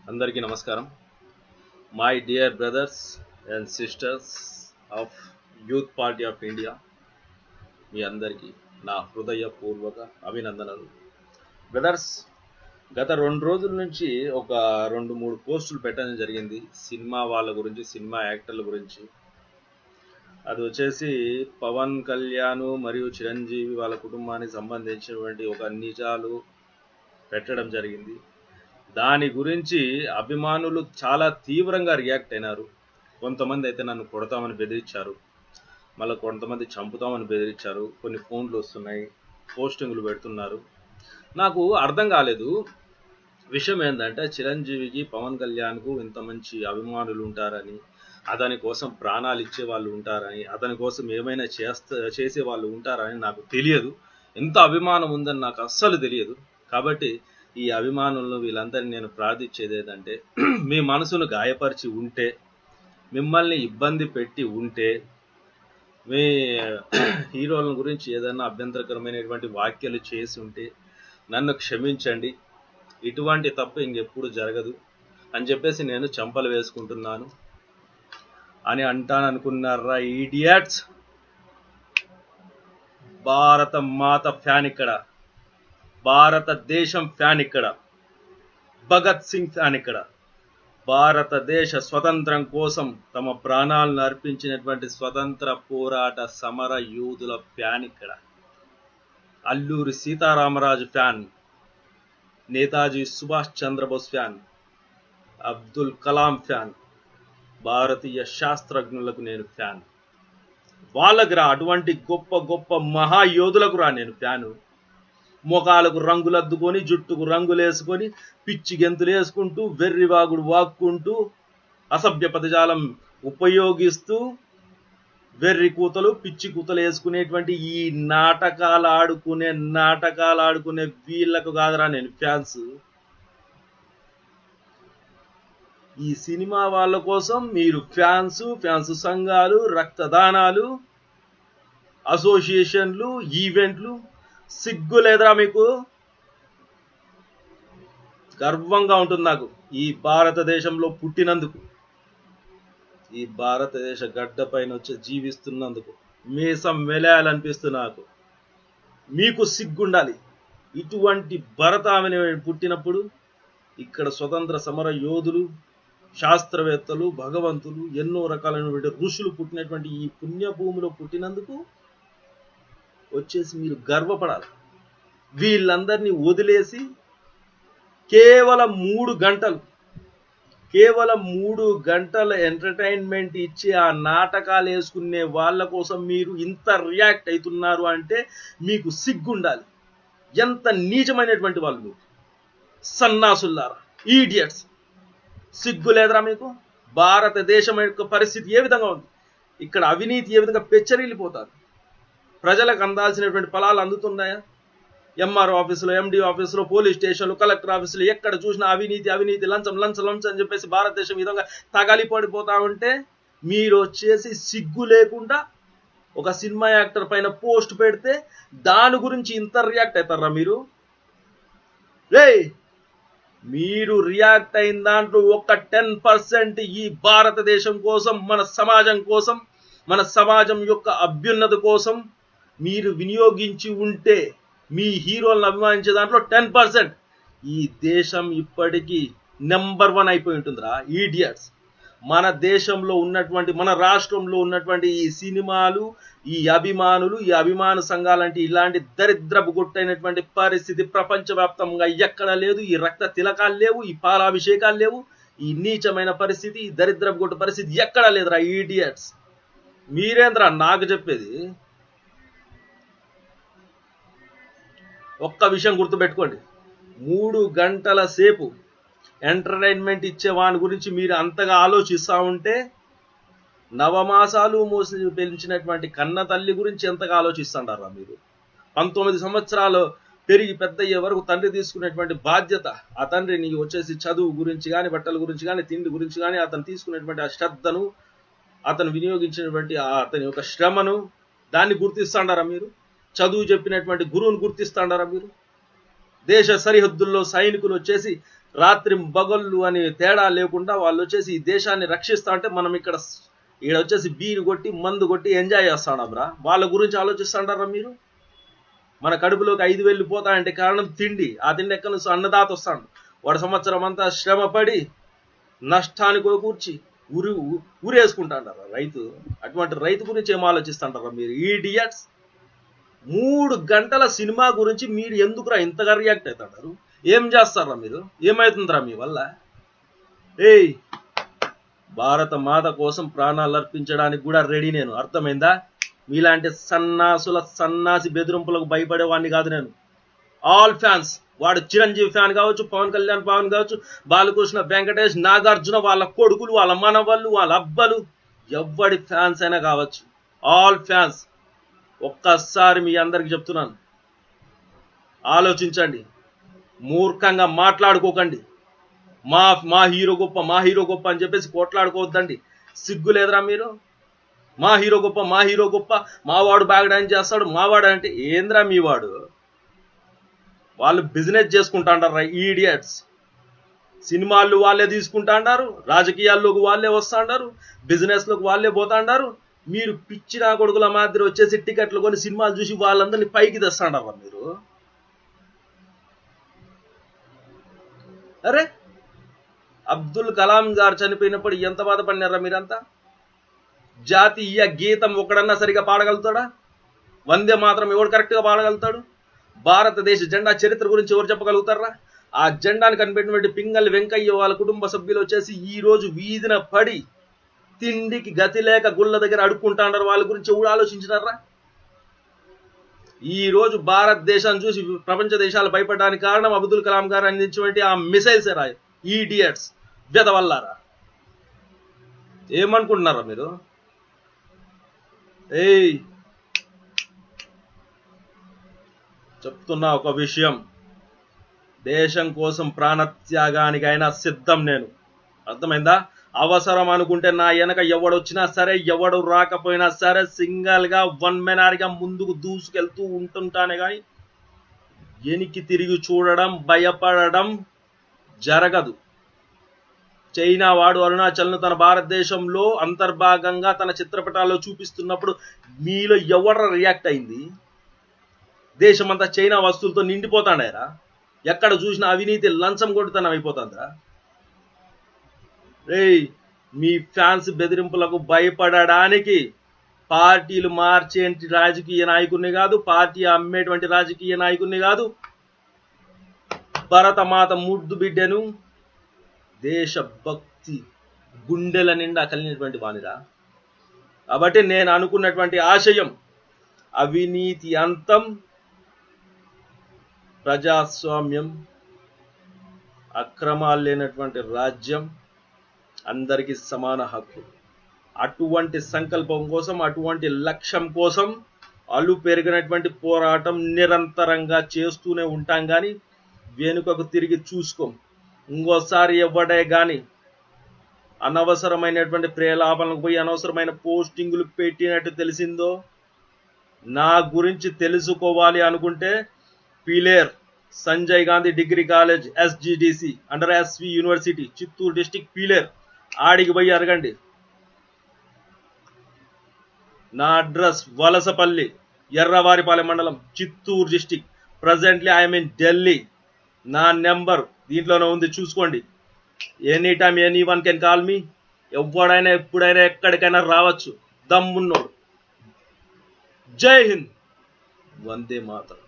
అందరికీ నమస్కారం. My dear brothers and sisters of youth party of India, మీ అందరికీ నా హృదయపూర్వక అభినందనలు. బ్రదర్స్, గత 2 రోజుల నుంచి ఒక 2-3 పోస్టులు పెట్టడం జరిగింది సినిమా వాళ్ళ గురించి, సినిమా యాక్టర్ల గురించి. అది వచ్చేసి పవన్ కళ్యాణ్ మరియు చిరంజీవి వాళ్ళ కుటుంబానికి సంబంధించినటువంటి ఒక నిజాలు పెట్టడం జరిగింది. దాని గురించి అభిమానులు చాలా తీవ్రంగా రియాక్ట్ అయినారు. కొంతమంది అయితే నన్ను కొడతామని బెదిరించారు, మళ్ళీ కొంతమంది చంపుతామని బెదిరించారు. కొన్ని ఫోన్లు వస్తున్నాయి, పోస్టింగ్లు పెడుతున్నారు. నాకు అర్థం కాలేదు. విషయం ఏంటంటే, చిరంజీవికి పవన్ కళ్యాణ్కు ఇంత మంచి అభిమానులు ఉంటారని, అతని కోసం ప్రాణాలు ఇచ్చే వాళ్ళు ఉంటారని, అతని కోసం ఏమైనా చేసే వాళ్ళు ఉంటారని నాకు తెలియదు. ఎంత అభిమానం ఉందని నాకు అస్సలు తెలియదు. కాబట్టి ఈ అభిమానులను వీళ్ళందరినీ నేను ప్రార్థించేది ఏంటంటే, మీ మనసును గాయపరిచి ఉంటే, మిమ్మల్ని ఇబ్బంది పెట్టి ఉంటే, మీ హీరోల గురించి ఏదైనా అభ్యంతరకరమైనటువంటి వ్యాఖ్యలు చేసి ఉంటే నన్ను క్షమించండి. ఇటువంటి తప్పు ఇంకెప్పుడు జరగదు అని చెప్పేసి నేను చెంపలు వేసుకుంటున్నాను అని అంటాననుకున్నారా ఈడియట్స్? భారత మాత ఫ్యాన్ ఇక్కడ, భారతదేశం ఫ్యాన్ ఇక్కడ, భగత్ సింగ్ ఫ్యాన్ ఇక్కడ, భారతదేశ స్వతంత్రం కోసం తమ ప్రాణాలను అర్పించినటువంటి స్వతంత్ర పోరాట సమర యోధుల ఫ్యాన్ ఇక్కడ, Alluri Sitaramaraju fan, Netaji Subhash Chandrabose fan, Abdul Kalam fan, భారతీయ శాస్త్రజ్ఞులకు నేను ఫ్యాన్. వాళ్ళకు రా, అటువంటి గొప్ప గొప్ప మహాయోధులకు రా నేను ఫ్యాను. మొఖాలకు రంగులద్దుకొని, జుట్టుకు రంగులేసుకొని, పిచ్చి గెంతులు వేసుకుంటూ, వెర్రివాగుడు వాక్కుంటూ, అసభ్య పదజాలం ఉపయోగిస్తూ, వెర్రి కూతలు పిచ్చి కూతలు వేసుకునేటువంటి ఈ నాటకాలు ఆడుకునే వీళ్ళకు కాదురా నేను ఫ్యాన్స్. ఈ సినిమా వాళ్ళ కోసం మీరు ఫ్యాన్స్ సంఘాలు, రక్తదానాలు, అసోసియేషన్లు, ఈవెంట్లు, సిగ్గు లేదురా మీకు? గర్వంగా ఉంటుంది నాకు ఈ భారతదేశంలో పుట్టినందుకు, ఈ భారతదేశ గడ్డ పైన వచ్చి జీవిస్తున్నందుకు. మీసం వెలేయాలనిపిస్తుంది నాకు. మీకు సిగ్గుండాలి. ఇటువంటి భరతామని పుట్టినప్పుడు ఇక్కడ స్వతంత్ర సమర యోధులు, శాస్త్రవేత్తలు, భగవంతులు, ఎన్నో రకాలైనటువంటి ఋషులు పుట్టినటువంటి ఈ పుణ్యభూమిలో పుట్టినందుకు వచ్చేసి మీరు గర్వపడాలి. వీళ్ళందరినీ వదిలేసి కేవలం 3 గంటల ఎంటర్టైన్మెంట్ ఇచ్చి ఆ నాటకాలు వేసుకునే వాళ్ళ కోసం మీరు ఇంత రియాక్ట్ అవుతున్నారు అంటే మీకు సిగ్గుండాలి. ఎంత నీచమైనటువంటి వాళ్ళు మీరు, సన్నాసుల్లారా, ఈడియట్స్. సిగ్గు లేదురా మీకు? భారతదేశం యొక్క పరిస్థితి ఏ విధంగా ఉంది? ఇక్కడ అవినీతి ఏ విధంగా పెచ్చరిల్లిపోతారు? ప్రజలకు అందాల్సినటువంటి ఫలాలు అందుతున్నాయా? ఎంఆర్ఓ ఆఫీసులో, ఎండి ఆఫీసులో, పోలీస్ స్టేషన్లు, కలెక్టర్ ఆఫీసులు ఎక్కడ చూసినా అవినీతి, లంచం అని చెప్పేసి భారతదేశం ఈ విధంగా తగలిపడిపోతా ఉంటే మీరు వచ్చేసి సిగ్గు లేకుండా ఒక సినిమా యాక్టర్ పైన పోస్ట్ పెడితే దాని గురించి ఇంత రియాక్ట్ అవుతారా మీరు? మీరు రియాక్ట్ అయిన దాంట్లో ఒక 10% ఈ భారతదేశం కోసం, మన సమాజం కోసం, మన సమాజం యొక్క అభ్యున్నతి కోసం మీరు వినియోగించి ఉంటే, మీ హీరోలను అభిమానించే దాంట్లో 10%, ఈ దేశం ఇప్పటికీ నెంబర్ 1 అయిపోయి ఉంటుందిరా ఈడియట్స్. మన దేశంలో ఉన్నటువంటి, మన రాష్ట్రంలో ఉన్నటువంటి ఈ సినిమాలు, ఈ అభిమానులు, ఈ అభిమాన సంఘాలంటే ఇలాంటి దరిద్రపు గుట్టైనటువంటి పరిస్థితి ప్రపంచవ్యాప్తంగా ఎక్కడ లేదు. ఈ రక్త తిలకాలు లేవు, ఈ పాలాభిషేకాలు లేవు, ఈ నీచమైన పరిస్థితి, ఈ దరిద్రపు గుట్ట పరిస్థితి ఎక్కడా లేదురా ఈడియట్స్. మీరేంద్రా నాకు చెప్పేది? ఒక్క విషయం గుర్తుపెట్టుకోండి, 3 గంటల సేపు ఎంటర్టైన్మెంట్ ఇచ్చే వాని గురించి మీరు అంతగా ఆలోచిస్తూ ఉంటే, నవమాసాలు మోసి పెంచినటువంటి కన్న తల్లి గురించి ఎంతగా ఆలోచిస్తుంటారా మీరు? 19 సంవత్సరాలు పెరిగి పెద్ద అయ్యే వరకు తండ్రి తీసుకునేటువంటి బాధ్యత, ఆ తండ్రిని వచ్చేసి చదువు గురించి కానీ, బట్టల గురించి కానీ, తిండి గురించి కానీ, అతను తీసుకునేటువంటి ఆ శ్రద్ధను, అతను వినియోగించినటువంటి అతని యొక్క శ్రమను, దాన్ని గుర్తిస్తాండారా మీరు? చదువు చెప్పినటువంటి గురువును గుర్తిస్తాండారా మీరు? దేశ సరిహద్దుల్లో సైనికులు వచ్చేసి రాత్రి బగళ్ళు అని తేడా లేకుండా వాళ్ళు వచ్చేసి ఈ దేశాన్ని రక్షిస్తా అంటే మనం ఇక్కడ వచ్చేసి బీరు కొట్టి మందు కొట్టి ఎంజాయ్ చేస్తాడాం. వాళ్ళ గురించి ఆలోచిస్తాడారా మీరు? మన కడుపులోకి 5,000 పోతాయంటే కారణం తిండి. ఆ తిండి ఎక్కడి నుంచి? అన్నదాత వస్తాడు. వాడు సంవత్సరం అంతా శ్రమపడి నష్టానికి కూర్చి ఊరేసుకుంటాడారా రైతు. అటువంటి రైతు గురించి ఏం ఆలోచిస్తాడారా మీరు? ఈడియట్స్. 3 గంటల సినిమా గురించి మీరు ఎందుకురా ఇంతగా రియాక్ట్ అవుతాడారు? ఏం చేస్తారా మీరు? ఏమవుతుందిరా మీ వల్ల? భారత మాత కోసం ప్రాణాలు అర్పించడానికి కూడా రెడీ నేను. అర్థమైందా? మీలాంటి సన్నాసి బెదిరింపులకు భయపడేవాడిని కాదు నేను. ఆల్ ఫ్యాన్స్, వాడు చిరంజీవి ఫ్యాన్ కావచ్చు, పవన్ కళ్యాణ్ ఫ్యాన్ కావచ్చు, బాలకృష్ణ, వెంకటేష్, నాగార్జున, వాళ్ళ కొడుకులు, వాళ్ళ మనవళ్ళు, వాళ్ళ అబ్బలు, ఎవ్వడి ఫ్యాన్స్ అయినా కావచ్చు, ఆల్ ఫ్యాన్స్, ఒక్కసారి మీ అందరికి చెప్తున్నాను, ఆలోచించండి. మూర్ఖంగా మాట్లాడుకోకండి. మా హీరో గొప్ప అని చెప్పేసి కొట్లాడుకోవద్దండి. సిగ్గు లేదురా మీరు? మా హీరో గొప్ప, మావాడు బాగా డాన్స్ చేస్తాడు, మావాడు అంటే ఏంద్రా మీ వాడు? వాళ్ళు బిజినెస్ చేసుకుంటాంటారా ఈడియట్స్. సినిమాలు వాళ్ళే తీసుకుంటాంటారు, రాజకీయాల్లోకి వాళ్ళే వస్తాంటారు, బిజినెస్లోకి వాళ్ళే పోతాంటారు. మీరు పిచ్చినా కొడుకుల మాదిరి వచ్చేసి టికెట్లు కొని సినిమాలు చూసి వాళ్ళందరినీ పైకి తెస్తాంటారా మీరు? అరే, అబ్దుల్ కలాం గారు చనిపోయినప్పుడు ఎంత బాధపడినారా మీరంతా? జాతీయ గీతం ఒకడన్నా సరిగా పాడగలుగుతాడా? వందే మాత్రం ఎవడు కరెక్ట్గా పాడగలుగుతాడు? భారతదేశ జెండా చరిత్ర గురించి ఎవరు చెప్పగలుగుతారా? ఆ జెండాని కనిపెట్టినటువంటి పింగళి వెంకయ్య వాళ్ళ కుటుంబ సభ్యులు వచ్చేసి ఈ రోజు వీధిన పడి తిండికి గతి లేక గుళ్ళ దగ్గర అడుక్కుంటాడారు. వాళ్ళ గురించి ఎవడు ఆలోచించినారా? ఈ రోజు భారతదేశాన్ని చూసి ప్రపంచ దేశాలు భయపడడానికి కారణం అబ్దుల్ కలాం గారు అందించినటువంటి ఆ మిసైల్స్ రా. ఈడియట్స్, వెదవల్లారా. ఏమనుకుంటున్నారా మీరు? చెప్తున్నా ఒక విషయం, దేశం కోసం ప్రాణత్యాగానికైనా సిద్ధం నేను. అర్థమైందా? అవసరం అనుకుంటే నా వెనక ఎవడొచ్చినా సరే, ఎవడు రాకపోయినా సరే, సింగల్ గా వన్ మెనారిగా ముందుకు దూసుకెళ్తూ ఉంటుంటానే కానీ వెనక్కి తిరిగి చూడడం, భయపడడం జరగదు. చైనా వాడు అరుణాచల్ను తన భారతదేశంలో అంతర్భాగంగా తన చిత్రపటాల్లో చూపిస్తున్నప్పుడు మీలో ఎవడ రియాక్ట్ అయింది? దేశమంతా చైనా వస్తువులతో నిండిపోతాడారా? ఎక్కడ చూసినా అవినీతి, లంచం కొడుతనం అయిపోతుందా? మీ ఫ్యాన్స్ బెదిరింపులకు భయపడడానికి పార్టీలు మార్చేటి రాజకీయ నాయకుడిని కాదు, పార్టీ అమ్మేటువంటి రాజకీయ నాయకుడిని కాదు, భరతమాత ముద్దు బిడ్డను, దేశభక్తి గుండెల నిండా కలిగినటువంటి వానిరా. కాబట్టి నేను అనుకున్నటువంటి ఆశయం అవినీతి అంతం, ప్రజాస్వామ్యం, అక్రమాలు లేనటువంటి రాజ్యం, అందరికీ సమాన హక్కు. అటువంటి సంకల్పం కోసం, అటువంటి లక్ష్యం కోసం అలు పెరిగినటువంటి పోరాటం నిరంతరంగా చేస్తూనే ఉంటాం. కానీ వెనుకకు తిరిగి చూసుకోం. ఇంకోసారి ఎవడే కానీ అనవసరమైనటువంటి ప్రేలాపనలకు పోయి అనవసరమైన పోస్టింగులు పెట్టినట్టు తెలిసిందో, నా గురించి తెలుసుకోవాలి అనుకుంటే Pileru Sanjay Gandhi degree college, SGDC under SV university, Chittoor district Pileru, ఆడికి పోయి అడగండి. నా అడ్రస్ వలసపల్లి, ఎర్రవారిపాలెం మండలం, Chittoor district. Presently I'm in Delhi. నా నెంబర్ దీంట్లోనే ఉంది, చూసుకోండి. Any time anyone can call me. ఎవడైనా ఎప్పుడైనా ఎక్కడికైనా రావచ్చు, దమ్మున్నోడు. జై హింద్, వందే మాతరం.